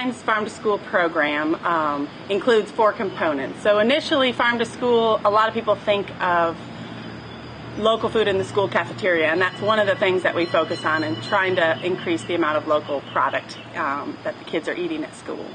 Pines Farm to School program includes 4 components. So initially, Farm to School, a lot of people think of local food in the school cafeteria, and that's one of the things that we focus on in trying to increase the amount of local product that the kids are eating at school.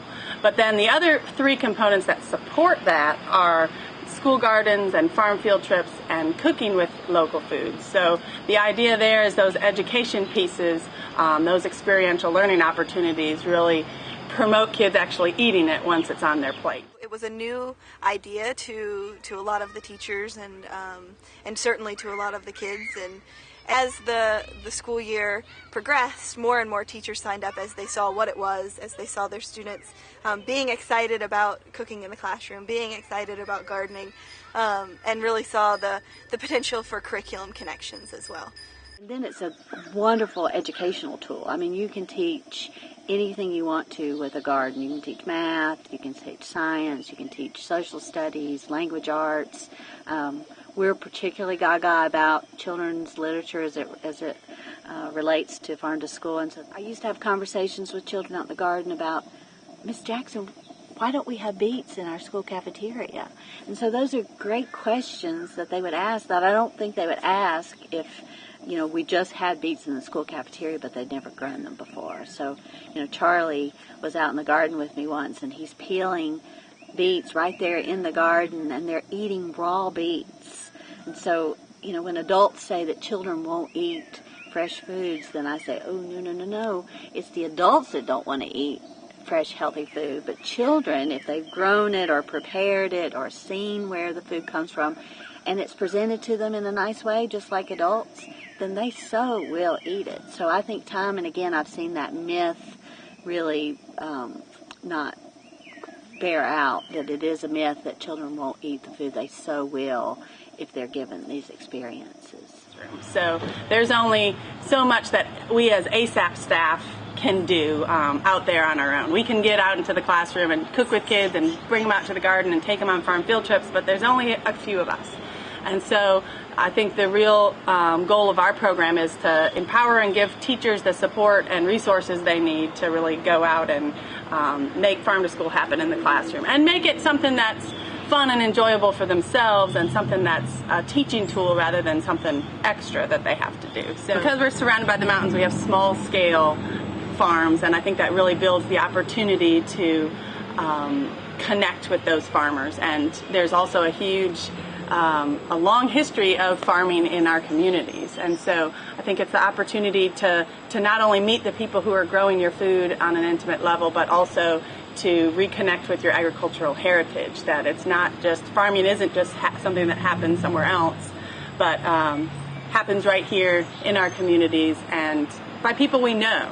But then the other 3 components that support that are school gardens and farm field trips and cooking with local foods. So the idea there is those education pieces, those experiential learning opportunities really promote kids actually eating it once it's on their plate. It was a new idea to a lot of the teachers and certainly to a lot of the kids. And as the school year progressed, more and more teachers signed up as they saw what it was, as they saw their students being excited about cooking in the classroom, being excited about gardening, and really saw the potential for curriculum connections as well. And then it's a wonderful educational tool. I mean, you can teach anything you want to with a garden. You can teach math, you can teach science, you can teach social studies, language arts. We're particularly gaga about children's literature as it relates to Farm to School. And so I used to have conversations with children out in the garden about, Miss Jackson, why don't we have beets in our school cafeteria? And so those are great questions that they would ask that I don't think they would ask if we just had beets in the school cafeteria, but they'd never grown them before. So, Charlie was out in the garden with me once, and he's peeling beets right there in the garden, and they're eating raw beets. And so, when adults say that children won't eat fresh foods, then I say, oh, no. It's the adults that don't want to eat fresh, healthy food. But children, if they've grown it or prepared it or seen where the food comes from, and it's presented to them in a nice way, just like adults, then they so will eat it. So I think time and again I've seen that myth really not bear out, that it is a myth that children won't eat the food. They so will if they're given these experiences. So there's only so much that we as ASAP staff can do out there on our own. We can get out into the classroom and cook with kids and bring them out to the garden and take them on farm field trips, but there's only a few of us. And so I think the real goal of our program is to empower and give teachers the support and resources they need to really go out and make Farm to School happen in the classroom and make it something that's fun and enjoyable for themselves and something that's a teaching tool rather than something extra that they have to do. So because we're surrounded by the mountains, we have small scale farms, and I think that really builds the opportunity to connect with those farmers. And there's also a long history of farming in our communities, and so I think it's the opportunity to not only meet the people who are growing your food on an intimate level, but also to reconnect with your agricultural heritage, that it's not just, farming isn't just something that happens somewhere else, but happens right here in our communities and by people we know.